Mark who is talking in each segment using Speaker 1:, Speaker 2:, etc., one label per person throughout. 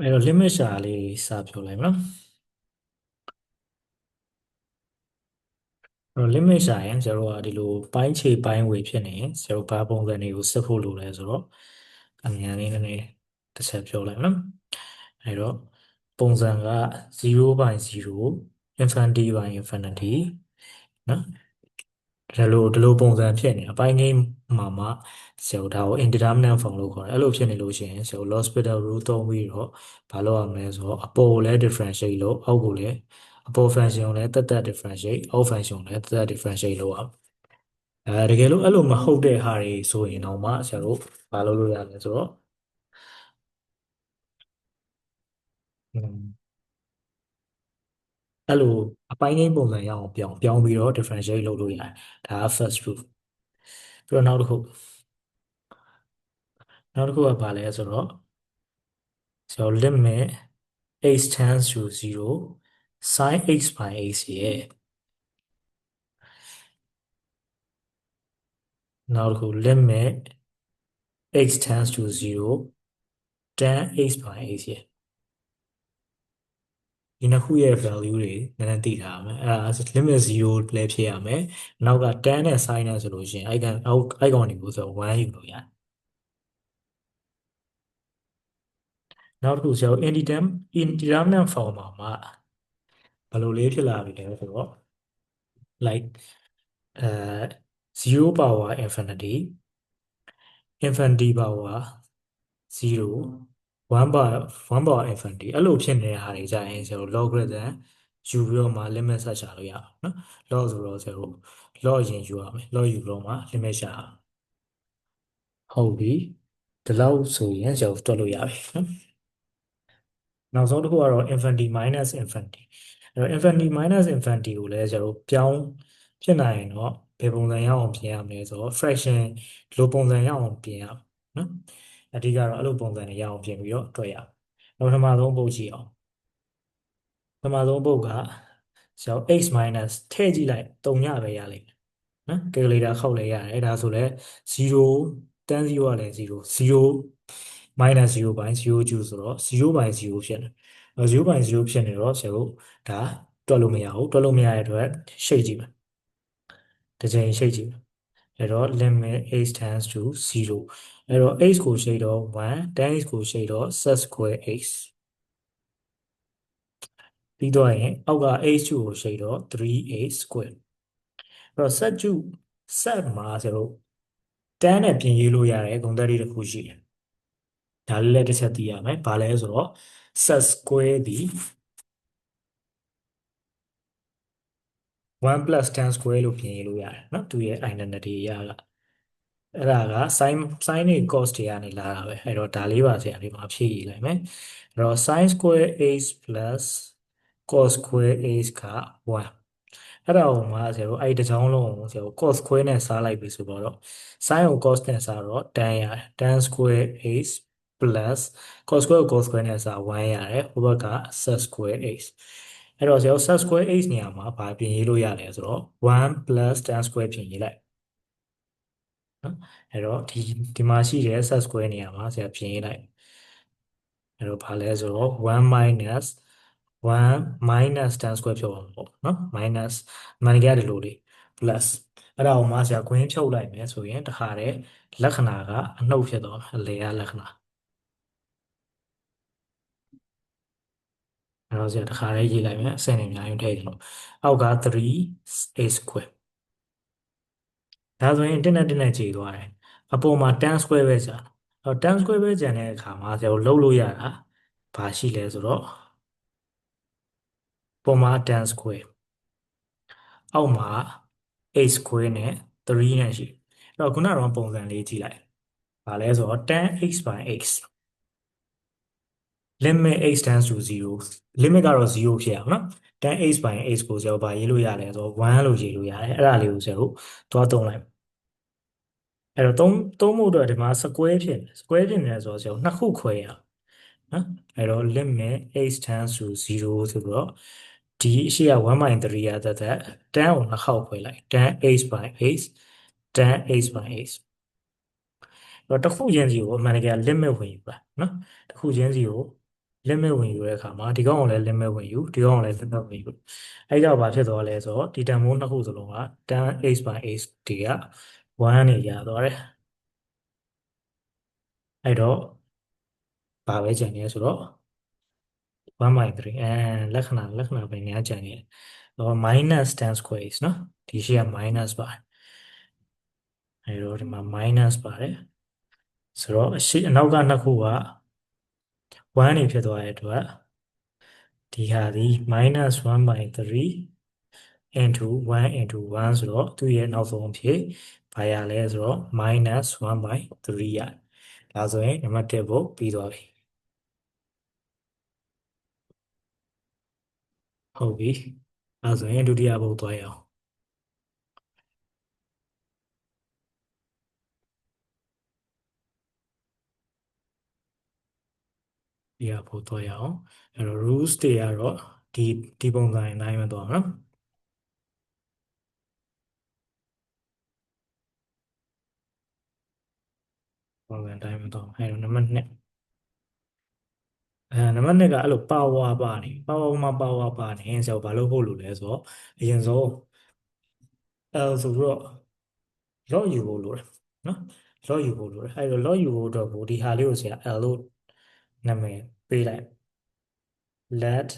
Speaker 1: အဲ့တော့ limit ရှာလေးစပြောလိုက်မယ်နော်အဲ့တော့ limit ရှာရင်ကျွန်တော်တို့ကဒီလိုပိုင်းခြေပိုင်းဝေဖြစ်နေရင်ကျွန်တော်ဘာပုံစံတွေကိုစစ်ဖို့လိုလဲဆိုတော့အမြန်လေးနည်းနည်းတစ်ချက်ပြောလိုက်မယ်နော်အဲ့တော့ပုံစံက0/0 infinity by infinity နော်ဒီလိုပုံစံဖြစ်နေအပိုင်းကိန်းမှာဆရာတို့ဒါကို indeterminate form လို့ခေါ်တယ်အဲ့လိုဖြစ်နေလို့ရှိရင်ဆရာတို့ L'Hospital rule သုံးပြီးတော့ဘာလုပ်ရမလဲဆိုတော့အပေါ်ကိုလည်း differentiate လို့အောက်ကိုလည်းအပေါ် function ကိုလည်းတက် differentiate အောက် function ကိုလည်းတက် differentiate လုပ်အောင်တကယ်လို့အဲ့လိုမဟုတ်တဲ့ဟာတွေဆိုရင်တော့မှဆရာတို့ဘာလုပ်လို့ရလဲဆိုတော့อืมအဲ့လိုအပိုင်းကိန်းပုံစံရအောင်ပြောင်းပြီးတော့ differentiate လုပ်လို့ရတယ်ဒါက first proof ပြီးတော့နောက်တစ်ခုကဘာလဲဆိုတော့ so limit x tends to 0 sin x by x ရဲ့နောက်တစ်ခု limit x tends to 0 tan x by x ရဲ့ဒီနှစ်ခုရဲ့ value တွေနည်းနည်းသိထားရမယ်အဲ့ဒါ limit 0လည်းဖြစ်ရမယ်နောက်က tan နဲ့ sin နဲ့ဆိုလို့ရှိရင်အဲ့ကောင်တွေကိုဆို1ယူလို့ရတယ်နောက်တစ်ခုဆို indeterminate form မှာဘယ်လိုလေးဖြစ်လာပြီလဲဆိုတော့ like 0 power infinity power 0 1 power infinity အဲ့လိုဖြစ်နေတဲ့ဟာတွေကြာရင်ကျွန်တော် logarithm ယူပြီးတော့မှ limit ဆက်ရှာလို့ရအောင်နော် log ဆိုတော့ကျွန်တော် log ရင်ယူရမယ် log ယူပြီးတော့မှ limit ရှာဟုတ်ပြီဒီလောက်ဆိုရင်ကျွန်တော်တွက်လို့ရပြီနော်နောက်ဆုံးတစ်ခုကတော့ infinity minus infinity အဲ့တော့ infinity minus infinity ကိုလည်းကျွန်တော်ပြောင်းဖြစ်နိုင်ရင်တော့ဘယ်ပုံစံရအောင်ပြင်ရမလဲဆိုတော့ fraction လိုပုံစံရအောင်ပြင်ရအောင်နော်အဓိကတော့အဲ့လိုပုံစံတွေရအောင်ပြင်ပြီးတော့တွက်ရအောင်နောက်ပထမဆုံးပုတ်ကြည့်အောင်ပထမဆုံးပုတ်ကကျွန်တော် x minus ထည့်ကြည့်လိုက်3ညပဲရလိမ့်မယ်နော် calculator ခောက်လဲရတယ်အဲ့ဒါဆိုလဲ0 tan 0ကလည်း0 0 minus 0/0 ကျူဆိုတော့0/0ဖြစ်နေ0/0ဖြစ်နေတော့ဆရာတို့ဒါတွက်လို့မရဘူးတွက်လို့မရတဲ့အတွက်ရှိတ်ကြည့်မယ်တစ်ချိန်ရှိတ်ကြည့်မယ်အဲ့တော့ limit x tends to 0အဲ့တော့ x ကိုရှိတ်တော့1 tan x ကိုရှိတ်တော့ set square x ပြီးတော့ရင်အောက်က h ကိုရှိတ်တော့ 3x square အဲ့တော့ set မှာဆရာတို့ tan နဲ့ပြင်ရေးလို့ရတယ်ဂုဏ်သတ္တိတစ်ခုရှိတယ်ဒါလေးလည်းတစ်ချက်သိရမယ်ဘာလဲဆိုတော့ set square ဒီ1 plus tan square လို့ပြင်ရေးလို့ရတယ်เนาะသူရဲ့ identity ရကအဲ့ဒါက sin တွေ cos တွေကနေလာတာပဲအဲ့တော့ဒါလေးပါဆရာလေးမှာဖြည့်ရေးလိုက်မယ်အဲ့တော့ sin square h plus cos square h က1အဲ့ဒါကိုမှဆရာတို့အဲ့ဒီတစ်ချောင်းလုံးကိုဆရာတို့ cos square နဲ့စားလိုက်ပြီဆိုတော့ sin ကို cos နဲ့စားတော့ tan ရတယ် tan square h plus cos square ကို cos square နဲ့စား1ရတယ်ဟိုဘက်က sec square h အဲ့တော့ဆရာတို့ sec square h နေရာမှာဘာပြင်ရေးလို့ရလဲဆိုတော့1 plus tan square ပြင်ရေးလိုက်နော်အဲ့တော့ဒီမှာရှိတဲ့ set square နေရာမှာဆရာပြင်ရေးလိုက်အဲ့တော့ဘာလဲဆိုတော့1 minus 1 minus tan square ဖြစ်အောင်ပေါ့နော် minus မန်ကြတယ်လို့လေ plus အဲ့ဒါကိုမှဆရာခွင်းဖြုတ်လိုက်မယ်ဆိုရင်တခါတည်းလက္ခဏာကအနှုတ်ဖြစ်သွားမယ်အလေကလက္ခဏာအဲ့တော့ဆရာတခါတည်းရေးလိုက်မယ်အဆင့်တွေအများကြီးထည့်ကြည့်လို့အောက်က3 a square ဒါဆိုရင်1 နဲ့ 1 နဲ့ခြေသွားတယ်အပေါ်မှာtan square ပဲကြာတော့ tan square ပဲကြာတဲ့အခါမှာဆရာတို့လုပ်လို့ရတာဘာရှိလဲဆိုတော့ပေါ်မှာ tan square အောက်မှာ a square နဲ့3နဲ့ရှိအဲ့တော့ခုနကတော့ပုံစံလေးကြည့်လိုက်ဘာလဲဆိုတော့ tan x by x limit x tends to 0 limit ကတော့0ဖြစ်အောင်နော် tan x by x ကိုဆရာတို့ဗာရေးလို့ရတယ်ဆိုတော့1လို့ရေးလို့ရတယ်အဲ့ဒါလေးကိုဆရာတို့သွားသုံးလိုက်အဲ့တော့သုံးဖို့အတွက်ဒီမှာ square ဖြစ်နေ square ဖြစ်နေဆိုတော့ဆရာတို့နှစ်ခုခွဲရအောင်နော်အဲ့တော့ limit x tends to 0ဆိုတော့ဒီအရှိက1/3ရတဲ့tan ကိုနှစ်ခေါက်ခွဲလိုက် tan x by x tan x by x တော့တစ်ခုချင်းစီကိုအမှန်တကယ် limit ဝင်ယူပါနော်တစ်ခုချင်းစီကို limit ဝင်ယူတဲ့အခါမှာဒီကောင်ကိုလည်း limit ဝင်ယူဒီကောင်ကိုလည်း limit ဝင်ယူအဲ့ကြောင့်ဘာဖြစ်သွားလဲဆိုတော့ဒီတန်ဖိုးနှစ်ခုစလုံးက tan h by h တွေက1နေရသွားတယ်အဲ့တော့ဘာပဲကျန်နေဆိုတော့1/3လက္ခဏာပဲညာကျန်နေတော့ minus tan square is နော်ဒီရှိက minus ပါအဲ့တော့ဒီမှာ minus ပါတယ်ဆိုတော့အနောက်ကနှစ်ခုက1နေဖြစ်သွားတဲ့အတွက်ဒီဟာဒီ -1/3 into 1 into 1ဆိုတော့သူ့ရဲ့နောက်ဆုံးအဖြစ်ဘာရလဲဆိုတော့ -1/3 ရဒါဆိုရင်နံပါတ်1ဖို့ပြီးသွားပြီဟုတ်ပြီဒါဆိုရင်ဒုတိယဖို့သွားရအောင်ဒီဟာဖို့သွားရအောင်အဲ့တော့ rules တွေကတော့ဒီပုံစံအတိုင်းပဲသွားမှာနော်ပုံစံအတိုင်းပဲသွားမှာအဲ့တော့နံပါတ်2နံပါတ်2ကအဲ့လို power ပါနေ power မှာ power ပါနေရင်ဆရာဘာလုပ်ဖို့လုပ်လဲဆိုတော့အရင်ဆုံး L ဆိုပြီးတော့ log ယူဖို့လိုတယ်နော် log ယူဖို့လိုတယ်အဲ့တော့ log ယူဖို့အတွက်ကိုဒီဟာလေးကိုဆရာ L လို့နာမည်ပေးလိုက် let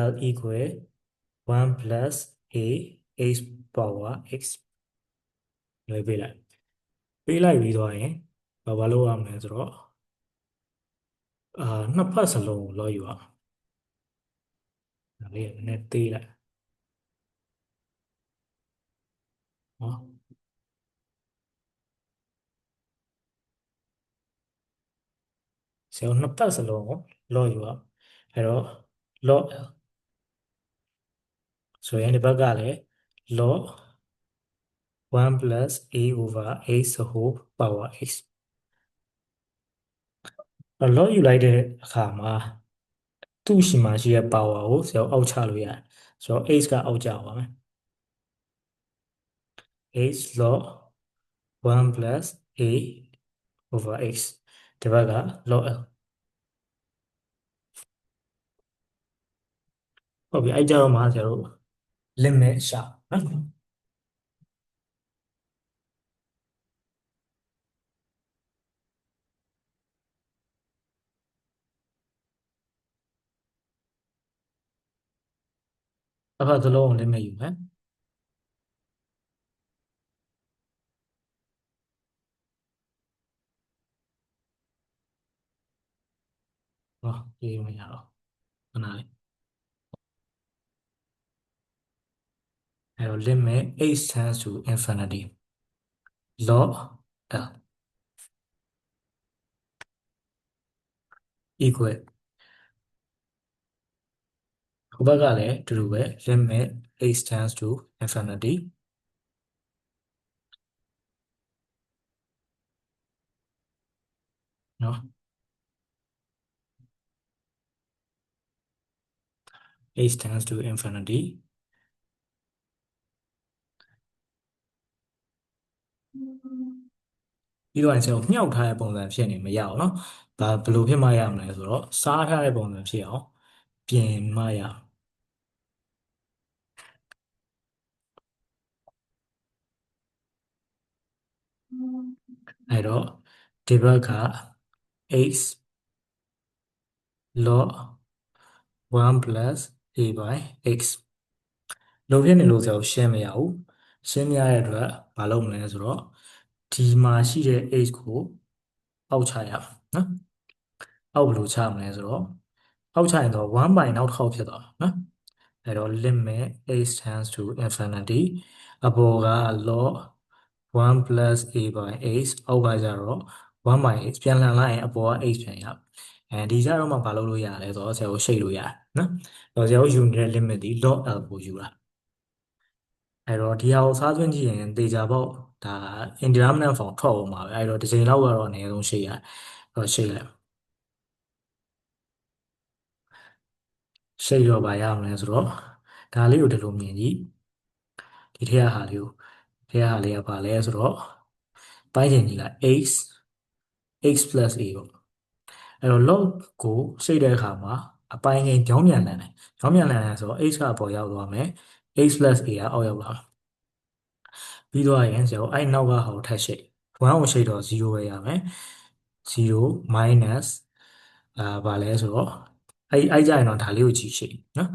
Speaker 1: L equal 1 plus a h power x လွှဲပေးလိုက်ပြီးသွားရင်ဘာလုပ်ရမလဲဆိုတော့နှစ်ဖက်စလုံးကို log ယူအောင်ဒါလေးနည်းနည်းသေးလိုက်နော်ဆရာနှစ်ဖက်စလုံးကို log ယူအောင်အဲ့တော့ log ဆိုရင်ဒီဘက်ကလည်း log 1 plus a over x whole power x log ယူလိုက်တဲ့အခါမှာသူ့ရှိမှရှိတဲ့ power ကိုဆရာအောက်ချလို့ရတယ်ဆိုတော့ x ကအောက်ကျပါမယ် x log 1 plus a over x ဒီဘက်က log l ဟုတ်ပြီအဲ့ကြတော့မှဆရာတို့ limit ရှာနော်တစ်ဖက်စလုံးကို limit ယူမယ်ဟောရေးမရတော့ခဏလေးအဲ့တော့ limit h tends to infinity log l equal ဟိုဘက်ကလည်းအတူတူပဲ limit h tends to infinity နော် h tends to infinity ပြီးတော့ဆရာမြှောက်ထားတဲ့ပုံစံဖြစ်နေမရအောင်နော်ဒါဘယ်လိုဖြစ်မှရမလဲဆိုတော့စားထားတဲ့ပုံစံဖြစ်အောင်ပြင်မှရအဲ့တော့ဒီဘက်က x log 1 plus a by x လို့ဖြစ်နေလို့ဆရာရှင်းမရဘူးရှင်းမရတဲ့အတွက်မလုပ်မလဲဆိုတော့ဒီမှာရှိတဲ့ h ကိုအောက်ချရအောင်နော်အောက်ဘယ်လိုချမလဲဆိုတော့အောက်ချရင်တော့1 by နောက်တစ်ခေါက်ဖြစ်သွားနော်အဲ့တော့ limit h tends to infinity အပေါ်က log 1 plus a by h အောက်ကကျတော့1 by h ပြန်လှန်လိုက်ရင်အပေါ်က h ပြန်ရဒီကြတော့မှမလုပ်လို့ရလဲဆိုတော့ဆရာကိုရှိတ်လို့ရတယ်နော်တော့ဆရာကိုယူနေတဲ့ limit ဒီ log l ကိုယူတာအဲ့တော့ဒီဟာကိုစားသွင်းကြည့်ရင်သေချာပေါ့ဒါ indeterminate form ထွက်အောင်ပါပဲအဲ့တော့တစ်ချိန်လောက်ကတော့အနည်းဆုံးရှိရတယ်တော့ရှိလိုက်ရှိတော့ပါရမလဲဆိုတော့ဒါလေးကိုဒီလိုမြင်ကြည့်ဒီထက်ကဟာလေးကိုဒီထက်ကဟာလေးကဘာလဲဆိုတော့ပိုင်းချိန်ကြီးက x plus a ပေါ့ အဲ့တော့ log ကိုရှိတဲ့အခါမှာအပိုင်းချင်းကြောင်းပြန်လည်တယ်ကြောင်းပြန်လည်တယ်ဆိုတော့ x ကအပေါ်ရောက်သွားမယ် x plus a ကအောက်ရောက်လာမယ်ပြီးတော့ရင်ဆိုတော့အဲ့နောက်ကဟာကိုထပ်ရှိ1ကိုရှိတော့0ပဲရမယ်0 minus ဘာလဲဆိုတော့အဲ့ကြရင်တော့ဒါလေးကိုကြည့်ရှိနော်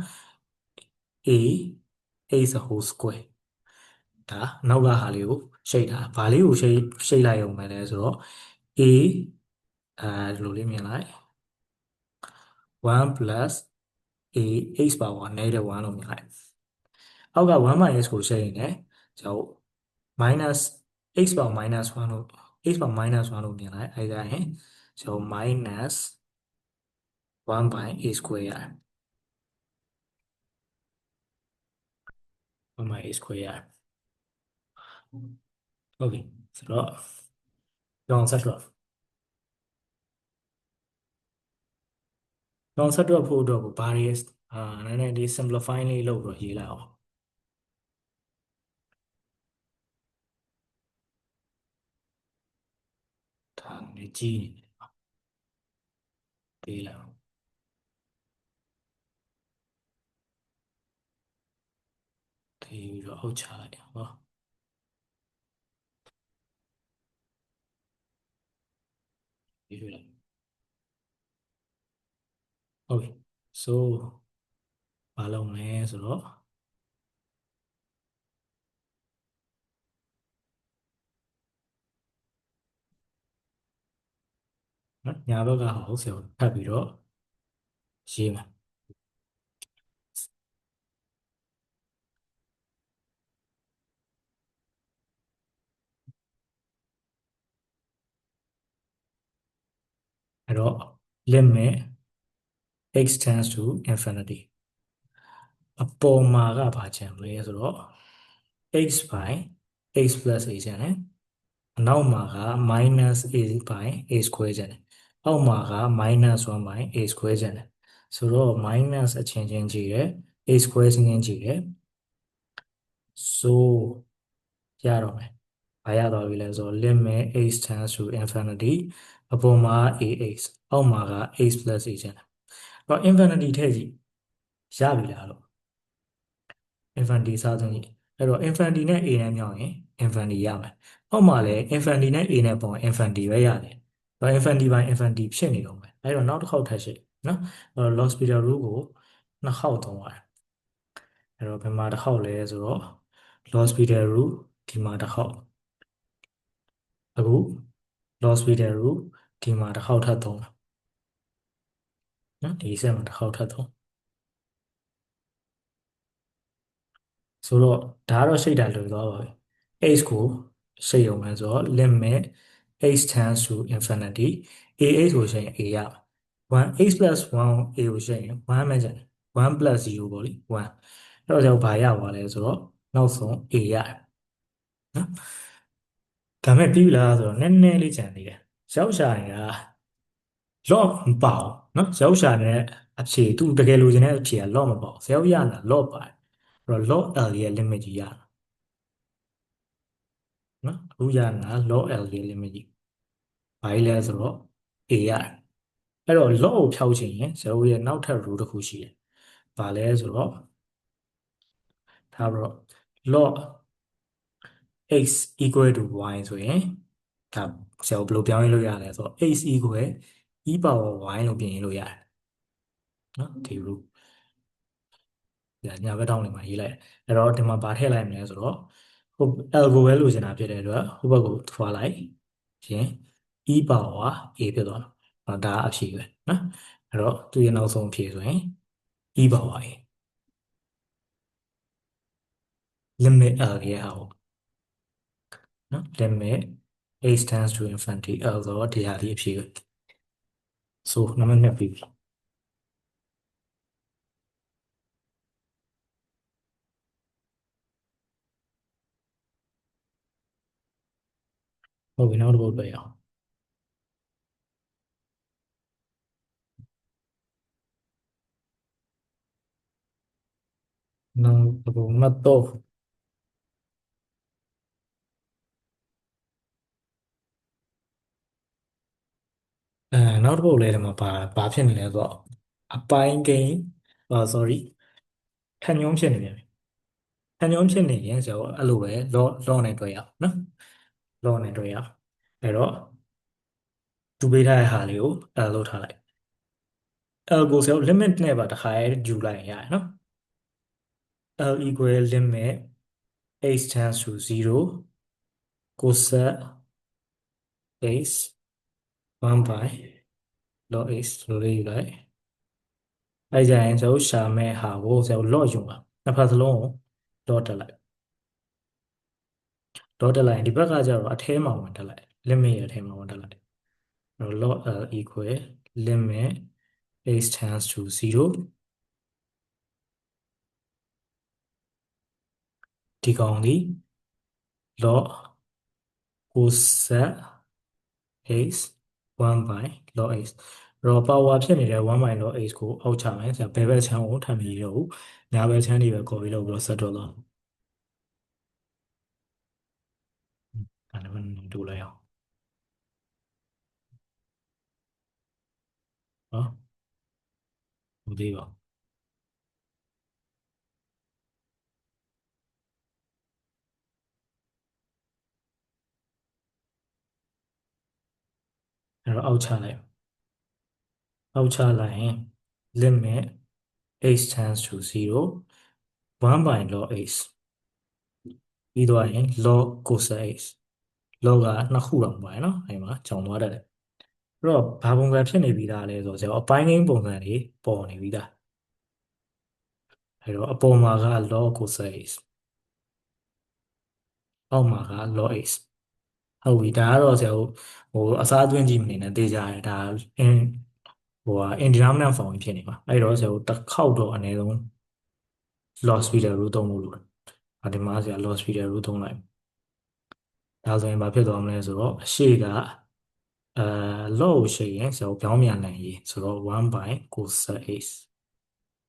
Speaker 1: a a whole square ဒါနောက်ကဟာလေးကိုရှိတာဘာလေးကိုရှိလိုက်အောင်မယ်လဲဆိုတော့ a ဒီလိုလေးမြင်လိုက်1 plus a x power negative 1လို့မြင်လိုက်အောက်က1 minus ကိုရှိရင်လည်းကျွန်တော် minus x power minus 1လို့ x power minus 1လို့မြင်လိုက်အဲ့ဒါရင်ကျွန်တော် minus 1 by a square ရတယ်1 by a square ရတယ်ဟုတ်ပြီဆိုတော့ကြောင်းဆက်တော့ကြောင်းဆက်တော့ဖို့အတွက်ကိုဘာတွေနည်းနည်းလေး simplify လေးလုပ်ပြီးတော့ရေးလိုက်အောင်ဒါနေကြည့်နေပေးလိုက်အောင်ဒီပြီးတော့အောက်ချလိုက်ဟောပြီးပြီလားဟုတ်ပြီ so ဘာလုပ်မလဲဆိုတော့နော်ညာဘက်ကဟုတ်ဆိုထပ်ပြီးတော့ရေးမယ်အဲ့တော့ limit x tends to infinity အပေါ်မှာကဘာချင်လဲဆိုတော့ x by x plus a ချင်တယ်အနောက်မှာက minus a by a square ချင်တယ်အောက်မှာက minus 1 by a square ချင်တယ်ဆိုတော့ minus အချင်းချင်းကြည့်ရယ် a square ချင်းချင်းကြည့်ရယ် so ရတော့မယ်ဘာရသွားပြီလဲဆိုတော့ limit x tends to infinity အပေါ်မှာ ax အောက်မှာက x plus a ချင်တယ်တော့ infinity ထည့်ကြည့်ရပြီလားလို့ infinity စသဖြင့်အဲ့တော့ infinity နဲ့ a နဲ့မြောက်ရင် infinity ရမယ်။အောက်မှာလည်း infinity နဲ့ a နဲ့ပေါင်း infinity ပဲရတယ်။ဒါ infinity by infinity ဖြစ်နေတော့မယ်။အဲ့တော့နောက်တစ်ခေါက်ထပ်ရှိနော်။အဲ့တော့ L'Hospital rule ကိုနှစ်ခေါက်သုံးရတယ်။အဲ့တော့ဘယ်မှာတစ်ခေါက်လဲဆိုတော့ L'Hospital rule ဒီမှာတစ်ခေါက်အခု L'Hospital rule ဒီမှာတစ်ခေါက်ထပ်သုံးနော်ဒီဆက်မှာတစ်ခေါက်ထပ်သုံးဆိုတော့ဒါကတော့ရှိတာလွယ်သွားပါပြီ x ကိုရှိရုံပဲဆိုတော့ limit x tends to infinity ax ကိုရှိရင် a ရ1 x plus 1 a ကိုရှိရင်1ပဲကျန်တယ်1 plus 0ပေါ့လေ1အဲ့တော့ကျွန်တော်ဘာရပါလဲဆိုတော့နောက်ဆုံး a ရတယ်နော်ဒါမဲ့ပြီးပြီလားဆိုတော့နည်းနည်းလေးကျန်သေးတယ်ရောက်ရှာရင်က log မပါဘူးနော်ရောက်ရှာနေတဲ့အဖြေသူတကယ်လိုချင်တဲ့အဖြေက log မပါဘူးဇေယောက်ရတာ log ပါတယ်အဲ့တော့ log l ရဲ့ limit ကြီးရတာနော်အခုရတာ log l ရဲ့ limit ကြီးဘာကြီးလဲဆိုတော့ a ရတယ်အဲ့တော့ log ကိုဖြောက်ချင်ရင်ဇေယောရဲ့နောက်ထပ် rule တစ်ခုရှိတယ်ဘာလဲဆိုတော့ဒါတော့ log x equal to y ဆိုရင်ဒါဇေယောဘယ်လိုပြောင်းရလို့ရလဲဆိုတော့ x equal e power y လို့ပြင်ရလို့ရတယ်နော်ဒီ rule ညာဘက်ထောင်းလေးမှာရေးလိုက်အဲ့တော့ဒီမှာဗာထည့်လိုက်မလဲဆိုတော့ဟို L ကိုပဲလိုချင်တာဖြစ်တဲ့အတွက်ဟိုဘက်ကိုထွာလိုက်ရင် e power a ဖြစ်သွားတော့ဒါအဖြေပဲနော်အဲ့တော့သူရဲ့နောက်ဆုံးအဖြေဆိုရင် e power a limit L ရဲ့ဟာပေါ့နော် limit h tends to infinity L ဆိုတော့ဒီဟာလေးအဖြေပဲဆိုနံပါတ်2ပြီဟုတ်ပြီနောက်တစ်ပုဒ်ပဲရအောင်နောက်တစ်ပုဒ်မှတ်တော့န နောက်တစ်ပုတ်လဲဒီမှာဘာဖြစ်နေလဲဆိုတော့အပိုင်းကိန်းsorry ထန်ညုံဖြစ်နေပြန်ပြီထန်ညုံဖြစ်နေရင်ဆိုတော့အဲ့လိုပဲ law နဲ့တွဲရအောင်နော် law နဲ့တွဲရအောင်အဲ့တော့သူပေးထားတဲ့ဟာလေးကိုလုပ်ထားလိုက် L ကိုဆိုတော့ limit နဲ့ပါတစ်ခါယူလိုက်ရင်ရတယ်နော် L equal limit h tends to 0 cosec h 1 by log h လို့လေးယူလိုက်အဲ့ကြရင်ကျွန်တော်ရှာမဲ့ဟာကိုကျွန်တော် log ယူမှာနှစ်ဖက်စလုံးကို log တက်လိုက် log တက်လိုက်ရင်ဒီဘက်ကကျတော့အထဲမှာဝင်တက်လိုက် limit ရဲ့အထဲမှာဝင်တက်လိုက်အဲ့တော့ log L equal limit h tends to 0ဒီကောင်ဒီ log cosec h 1 by log h တော့ power ဖြစ်နေတဲ့1 by log h ကိုအောက်ချမယ်ဆရာဘယ်ဘက်ချမ်းကိုထပ်ပြီးရအောင်ညာဘက်ချမ်းတွေပဲ copy လုပ်ပြီးတော့ဆက်တော့တော့အဲ့ဒါမှတူလိုက်အောင်နော်ဟုတ်သေးပါအဲ့တော့အောက်ချလိုက်ရင် limit h tends to 0 1 by log h ပြီးတော့ရင် log cosec h log ကနှစ်ခုတော့ပါတယ်နော်အဲ့မှာကြောင်သွားတယ်အဲ့တော့ဘာပုံစံဖြစ်နေပြီးသားလဲဆိုတော့ကျွန်တော်အပိုင်းငင်းပုံစံတွေပေါ်နေပြီးသားအဲ့တော့အပေါ်မှာက log cosec h အောက်မှာက log h ဟုတ်ပြီဒါကတော့ဆရာတို့အစားသွင်းကြည့်မနေနဲ့သိကြရတယ်ဒါ in indeterminate form ဖြစ်နေပါအဲ့တော့ဆရာတို့တစ်ခေါက်တော့အနည်းဆုံး loss feeder root သုံးလို့လို့ဒီမှာဆရာ loss feeder root သုံးလိုက်ဒါဆိုရင်ဘာဖြစ်သွားမလဲဆိုတော့အရှိကအဲ log ကိုရှိရင်ဆရာတို့ပြောင်းပြန်နိုင်ရေးဆိုတော့1 by cosec h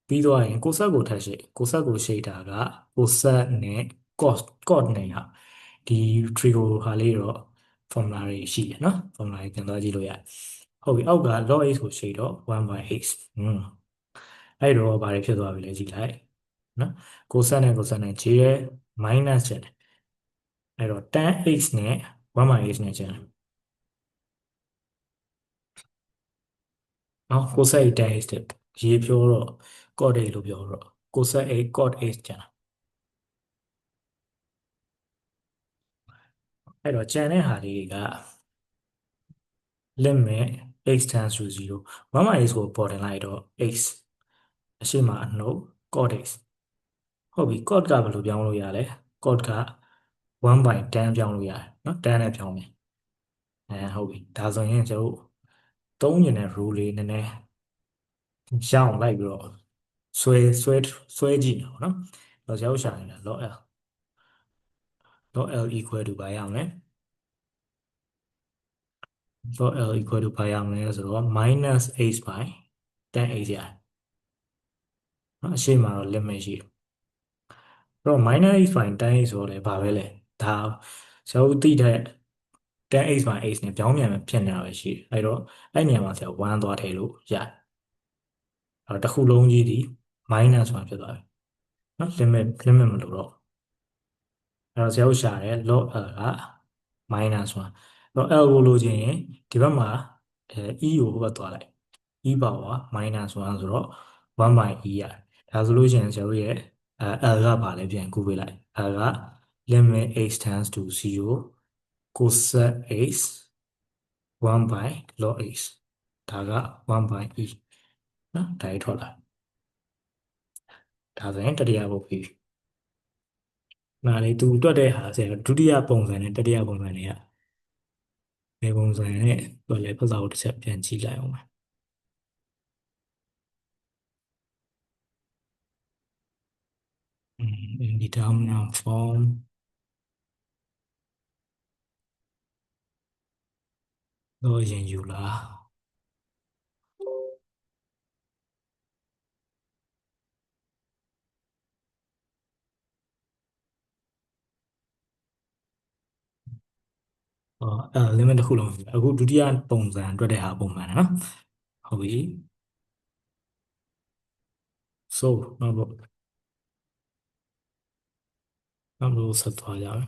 Speaker 1: ပြီးတော့ရင်ကိုဆက်ကိုထပ်ရှိကိုဆက်ကိုရှိတာကကိုဆက်နဲ့ cos နဲ့ဟာဒီ trigo ဟာလေးတော့ formula တွေရှိတယ်နော် formula တွေပြန်သွားကြည့်လို့ရတယ်ဟုတ်ပြီအောက်က log h ကိုရှိတော့1 by h အဲ့တော့ဘာတွေဖြစ်သွားပြီလဲကြည့်လိုက်နော်ကိုဆက်နဲ့ j ရဲ့ minus ချက်တယ်အဲ့တော့ tan h နဲ့1 by h နဲ့ချက်တယ်နော်ကိုဆက် tan h တဲ့ရေးပြောတော့ cot h လို့ပြောတော့ကိုဆက် h cot h ကျန်အဲ့တော့ကျန်တဲ့ဟာလေးတွေက limit x tends to 0 1 by x ကိုပေါ်တင်လိုက်တော့ x အရှိမအနှုတ် cot x ဟုတ်ပြီ cot ကဘယ်လိုပြောင်းလို့ရလဲ cot က1 by tan ပြောင်းလို့ရတယ်เนาะ tan နဲ့ပြောင်းမယ်ဟုတ်ပြီဒါဆိုရင်ကျွန်တော်သုံးညင်တဲ့ rule လေးနည်းနည်းရအောင်လိုက်ပြီးတော့ဆွဲကြည့်နေပါเนาะတော့ကျွန်တော်ရှာနေတာ log l equal to ဘာရအောင်လဲ log l equal to ဘာရအောင်လဲဆိုတော့ minus h by tan h ရတယ်နော်အရှိမတော့ limit ရှိတယ်တော့ minus h by tan h ဆိုတော့လည်းဘာပဲလဲဒါဆရာတို့သိတဲ့ tan h by h နဲ့ပြောင်းပြန်ဖြစ်နေတာပဲရှိတယ်အဲ့တော့အဲ့နေရာမှာဆရာ1သွားထည့်လို့ရတယ်အဲ့တော့တစ်ခုလုံးကြီးဒီ minus 1ဖြစ်သွားပြီနော် limit မလို့တော့အဲ့တော့ဆရာတို့ရှာတယ် log l က minus 1တော့ l ကိုလိုချင်ရင်ဒီဘက်မှာe ကိုဟိုဘက်သွားလိုက် e power minus 1ဆိုတော့1 by e ရတယ်ဒါဆိုလို့ရှိရင်ဆရာတို့ရဲ့L ကဘာလဲပြန်ကူးပေးလိုက် L က limit h tends to 0 cosec h 1 by log h ဒါက1 by e နော်ဒါကြီးထွက်လာဒါဆိုရင်တတိယပုတ်ပြီနားလေသူတွက်တဲ့ဟာဆရာဒုတိယပုံစံနဲ့တတိယပုံစံတွေကဘယ်ပုံစံနဲ့တွက်လဲဖတ်စာကိုတစ်ချက်ပြန်ကြည့်လိုက်အောင်ပါindeterminate form တော့ရင်ယူလား limit တစ်ခုလုံးယူအခုဒုတိယပုံစံအတွက်တဲ့ဟာပုံမှန်နော်ဟုတ်ပြီ so နောက်ဆက်သွားကြမယ်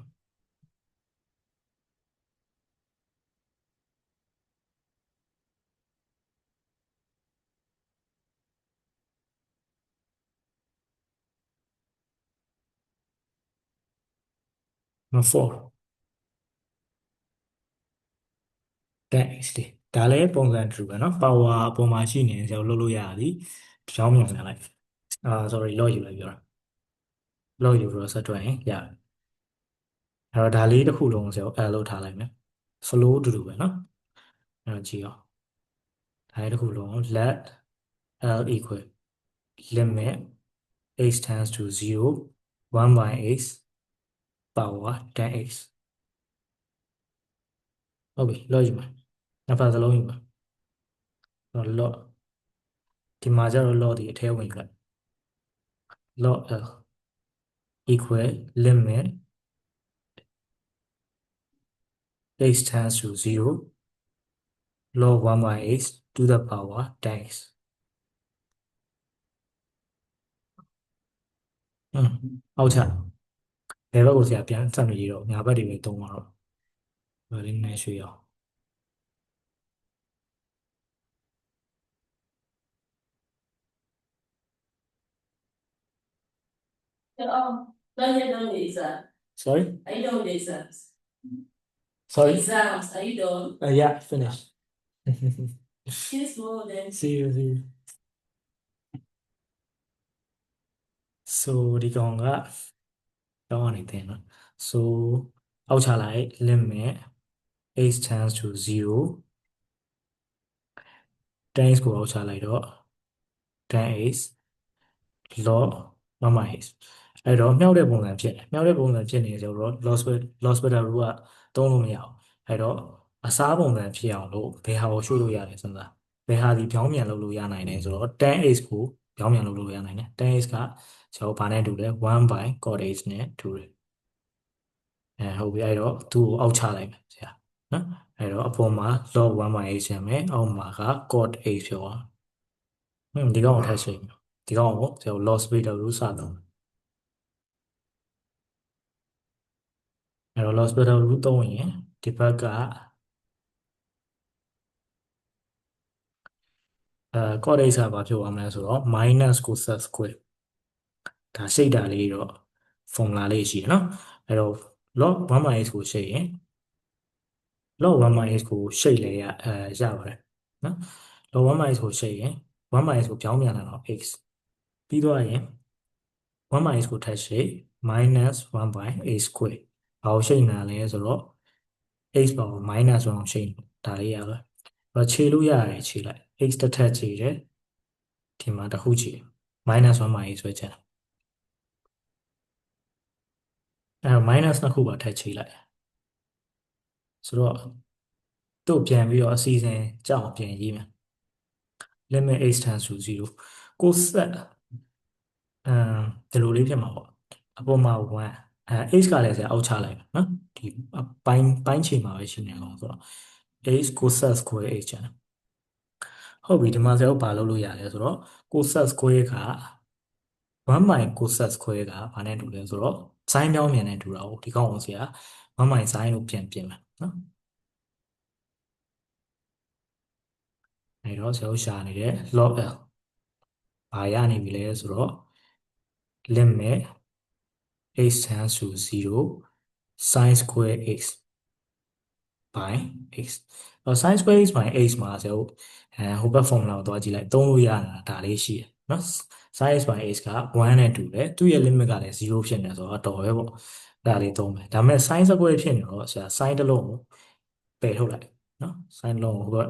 Speaker 1: number 4 10x ဒါလည်းပုံစံတူပဲเนาะ power အပေါ်မှာရှိနေရင်ကျွန်တော်လုပ်လို့ရသည်တစ်ချောင်းမြန်ပြန်လိုက်sorry log ယူလိုက်ပြောတာ log ယူပြီးတော့ဆက်တွက်ရင်ရတယ်အဲ့တော့ဒါလေးတစ်ခုလုံးကျွန်တော်လုပ်ထားလိုက်မယ် flow တူတူပဲเนาะအဲ့တော့ကြည့်အောင်ဒါလေးတစ်ခုလုံး let l equal limit x tends to 0 1 by x power 10x ဟုတ်ပြီ log ယူမယ်နှစ်ဖက်စလုံးယူမယ်တော့ log ဒီမှာကျတော့ log ဒီအထဲဝင်ယူလိုက် log l equal limit x tends to 0 log 1 by x to the power 10x အောက်ချဘယ်ဘက်ကိုဆရာပြန်ဆက်မရတော့ညာဘက်တွေပဲတုံးသွားတော့ဒါလေးနည်းရွှေ့အောင်
Speaker 2: Oh, don't you do the exam?
Speaker 1: sorry
Speaker 2: Are you doing the exams?
Speaker 1: sorry
Speaker 2: Exams, are you done?
Speaker 1: yeah finish
Speaker 2: Kiss more than
Speaker 1: see you so ဒီကောင်ကတောင်းနေတယ်နော် so အောက်ချလိုက် limit x tends to 0 10x ကိုအောက်ချလိုက်တော့ 10x log 1 by x အဲ့တော့မြောက်တဲ့ပုံစံဖြစ်တယ်မြောက်တဲ့ပုံစံဖြစ်နေကြတော့ loss beta rule ကသုံးလို့မရအောင်အဲ့တော့အစားပုံစံဖြစ်အောင်လို့ဘယ်ဟာကိုရွှေ့လို့ရလဲစဉ်းစားဘယ်ဟာဒီပြောင်းပြန်လုပ်လို့ရနိုင်လဲဆိုတော့ 10x ကိုပြောင်းပြန်လုပ်လို့ရနိုင်တယ် 10x ကကျွန်တော်ဘာနဲ့တူလဲ1 by cot x နဲ့တူတယ်ဟုတ်ပြီအဲ့တော့သူ့ကိုအောက်ချလိုက်မယ်ဆရာနော်အဲ့တော့အပေါ်မှာ log 1 by x ရမယ်အောက်မှာက cot x ပြောတာဒီကောင်ကိုထပ်ဆွေးမယ်ဒီကောင်ကိုကျွန်တော် loss beta rule စတော့အဲ့တော့ loss beta rule သုံးရင်ဒီဘက်ကcot x ကဘာဖြစ်သွားမလဲဆိုတော့ minus cosec square ဒါရှိတ်တာလေးတော့ formula လေးရှိတယ်နော်အဲ့တော့ log 1 by x ကိုရှိတ်ရင် log 1 by x ကိုရှိတ်လဲရရပါတယ်နော် log 1 by x ကိုရှိတ်ရင်1 by x ကိုပြောင်းပြန်လာတော့ x ပြီးတော့ရင်1 by x ကိုထပ်ရှိတ် minus 1 by x square ဘာကိုရှိတ်နာလဲဆိုတော့ x ပါကို minus 1ကိုရှိတ်ဒါလေးရပါတော့ခြေလို့ရတယ်ခြေလိုက် x တစ်ထပ်ခြေတယ်ဒီမှာတစ်ခုခြေ minus 1 by x ပဲကျန်အဲ့တော့ minus နှစ်ခုပါထပ်ခြေလိုက်ဆိုတော့တို့ပြန်ပြီးတော့အစီအစဉ်ကြောက်ပြန်ရေးမယ် limit x tends to 0ကိုဆက်ဒီလိုလေးဖြစ်မှာပေါ့အပေါ်မှာ1x ကလည်းဆရာအောက်ချလိုက်နော်ဒီပိုင်းချိန်မှာပဲရှိနေအောင်ဆိုတော့ x cosec square x ကျန်ဟုတ်ပြီဒီမှာဆရာတို့ဘာလုပ်လို့ရလဲဆိုတော့ cosec square က1 by cosec square ကဘာနဲ့တူလဲဆိုတော့ sin ပြောင်းမြန်နဲ့တူတာဟုတ်ဒီကောင်ကိုဆရာ1 by sin လို့ပြန်ပြင်မယ်နော်အဲ့တော့ဆရာတို့ရှာနေတဲ့ log l ဘာရနေပြီလဲဆိုတော့ limit x tends to 0 sin square x by x sin square x by x မှာဆရာတို့ဟိုဘက် formula ကိုသွားကြည့်လိုက်သုံးလို့ရတာဒါလေးရှိတယ်နော် sin x by x က1နဲ့တူတယ်သူ့ရဲ့ limit ကလည်း0ဖြစ်နေဆိုတော့တော်ပဲပေါ့ဒါလေးသုံးမယ်ဒါပေမဲ့ sin square ဖြစ်နေတော့ဆရာ sin တစ်လုံးကိုပယ်ထုတ်လိုက်နော် sin တစ်လုံးကိုဟိုဘက်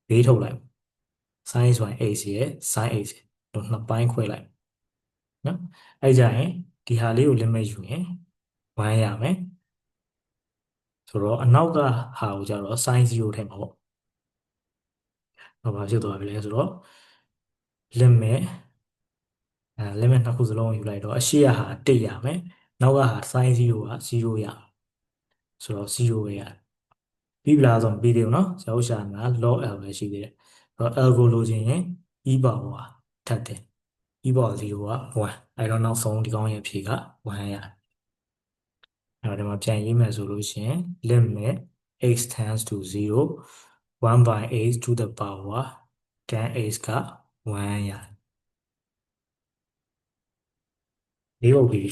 Speaker 1: ဘေးထုတ်လိုက် sin x by x ရဲ့ sin x တို့နှစ်ပိုင်းခွဲလိုက်နော်အဲ့ကြရင်ဒီဟာလေးကို limit ယူရင်1ရမယ်ဆိုတော့အနောက်ကဟာကိုကြတော့ sin 0ထည့်မှာပေါ့ဘာဖြစ်သွားပြီလဲဆိုတော့ limit limit နှစ်ခုစလုံးယူလိုက်တော့အရှိရဟာ1ရမယ်နောက်ကဟာ sin 0က0ရဆိုတော့0ပဲရ ပြီးပြီလားဆိုမပြီးသေးဘူးเนาะဆရာတို့ရှာမှာ log l ပဲရှိသေးတယ်အဲ့တော့ l ကိုလိုချင်ရင် e ပါဝါထပ်တယ် e ပါဝါ0က1အဲ့တော့နောက်ဆုံးဒီကောင်းရဲ့အဖြေက1ရတယ်အဲ့တော့ဒီမှာပြန်ရေးမယ်ဆိုလို့ရှိရင် limit x tends to 0 1 by x to the power tan x က1ရတယ်လေးပုတ်ပြီး